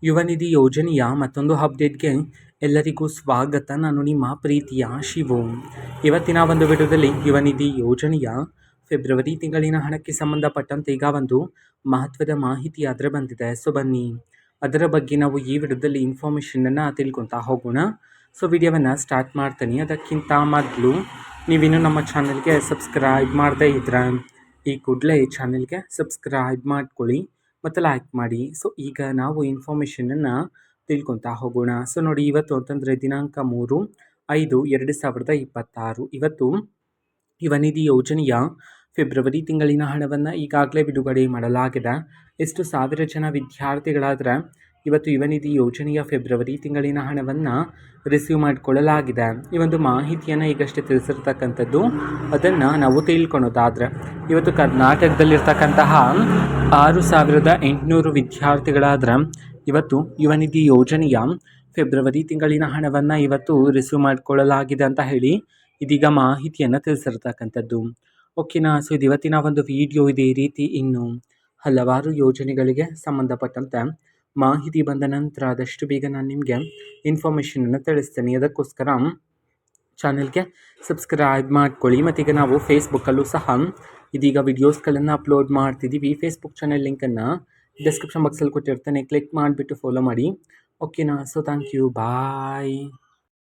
ಯುವ ನಿಧಿ ಯೋಜನೆಯ ಮತ್ತೊಂದು ಅಪ್ಡೇಟ್ಗೆ ಎಲ್ಲರಿಗೂ ಸ್ವಾಗತ. ನಾನು ನಿಮ್ಮ ಪ್ರೀತಿಯ ಶಿವು. ಇವತ್ತಿನ ಒಂದು ವಿಡಿಯೋದಲ್ಲಿ ಯುವ ನಿಧಿ ಯೋಜನೆಯ ಫೆಬ್ರವರಿ ತಿಂಗಳಿನ ಹಣಕ್ಕೆ ಸಂಬಂಧಪಟ್ಟಂತೆ ಈಗ ಒಂದು ಮಹತ್ವದ ಮಾಹಿತಿ ಅದರ ಬಂದಿದೆ. ಸೊ ಬನ್ನಿ ಅದರ ಬಗ್ಗೆ ನಾವು ಈ ವಿಡಿಯೋದಲ್ಲಿ ಇನ್ಫಾರ್ಮೇಷನನ್ನು ತಿಳ್ಕೊತಾ ಹೋಗೋಣ. ಸೊ ವಿಡಿಯೋವನ್ನು ಸ್ಟಾರ್ಟ್ ಮಾಡ್ತೀನಿ. ಅದಕ್ಕಿಂತ ಮೊದಲು ನೀವಿನ್ನೂ ನಮ್ಮ ಚಾನಲ್ಗೆ ಸಬ್ಸ್ಕ್ರೈಬ್ ಮಾಡದೇ ಇದ್ರೆ ಈ ಕೂಡಲೇ ಚಾನಲ್ಗೆ ಸಬ್ಸ್ಕ್ರೈಬ್ ಮಾಡ್ಕೊಳ್ಳಿ ಮತ್ತು ಲೈಕ್ ಮಾಡಿ. ಸೊ ಈಗ ನಾವು ಇನ್ಫಾರ್ಮೇಷನನ್ನು ತಿಳ್ಕೊತಾ ಹೋಗೋಣ. ಸೊ ನೋಡಿ, ಇವತ್ತು ಅಂತಂದರೆ ದಿನಾಂಕ 3/5/2026 ಇವತ್ತು ಯುವ ನಿಧಿ ಯೋಜನೆಯ ಫೆಬ್ರವರಿ ತಿಂಗಳಿನ ಹಣವನ್ನು ಈಗಾಗಲೇ ಬಿಡುಗಡೆ ಮಾಡಲಾಗಿದೆ. ಎಷ್ಟು ಸಾವಿರ ಜನ ವಿದ್ಯಾರ್ಥಿಗಳಾದರೆ ಇವತ್ತು ಯುವ ನಿಧಿ ಯೋಜನೆಯ ಫೆಬ್ರವರಿ ತಿಂಗಳಿನ ಹಣವನ್ನು ರಿಸೀವ್ ಮಾಡಿಕೊಳ್ಳಲಾಗಿದೆ. ಈ ಒಂದು ಮಾಹಿತಿಯನ್ನು ಈಗಷ್ಟೇ ತಿಳಿಸಿರ್ತಕ್ಕಂಥದ್ದು. ಅದನ್ನು ನಾವು ತಿಳ್ಕೊಳೋದಾದರೆ ಇವತ್ತು ಕರ್ನಾಟಕದಲ್ಲಿರ್ತಕ್ಕಂತಹ 6,800 ವಿದ್ಯಾರ್ಥಿಗಳಾದರೆ ಇವತ್ತು ಯುವ ನಿಧಿ ಯೋಜನೆಯ ಫೆಬ್ರವರಿ ತಿಂಗಳಿನ ಹಣವನ್ನು ಇವತ್ತು ರಿಸೀವ್ ಮಾಡಿಕೊಳ್ಳಲಾಗಿದೆ ಅಂತ ಹೇಳಿ ಇದೀಗ ಮಾಹಿತಿಯನ್ನು ತಿಳಿಸಿರ್ತಕ್ಕಂಥದ್ದು. ಓಕೆನಾ. ಸೊ ಇದು ಇವತ್ತಿನ ಒಂದು ವಿಡಿಯೋ. ಇದೇ ರೀತಿ ಇನ್ನು ಹಲವಾರು ಯೋಜನೆಗಳಿಗೆ ಸಂಬಂಧಪಟ್ಟಂತೆ ಮಾಹಿತಿ ಬಂದ ನಂತರ ಆದಷ್ಟು ಬೇಗ ನಾನು ನಿಮಗೆ ಇನ್ಫಾರ್ಮೇಷನನ್ನು ತಿಳಿಸ್ತೇನೆ. ಅದಕ್ಕೋಸ್ಕರ ಚಾನಲ್ಗೆ ಸಬ್ಸ್ಕ್ರೈಬ್ ಮಾಡ್ಕೊಳ್ಳಿ. ಮತ್ತೀಗ ನಾವು ಫೇಸ್ಬುಕ್ಕಲ್ಲೂ ಸಹ ಇದೀಗ ವಿಡಿಯೋಸ್ಗಳನ್ನು ಅಪ್ಲೋಡ್ ಮಾಡ್ತಿದ್ದೀವಿ. ಫೇಸ್ಬುಕ್ ಚಾನಲ್ ಲಿಂಕನ್ನು ಡಿಸ್ಕ್ರಿಪ್ಷನ್ ಬಾಕ್ಸಲ್ಲಿ ಕೊಟ್ಟಿರ್ತೇನೆ. ಕ್ಲಿಕ್ ಮಾಡಿಬಿಟ್ಟು ಫಾಲೋ ಮಾಡಿ. ಓಕೆನಾ. So thank you. ಬಾಯ್.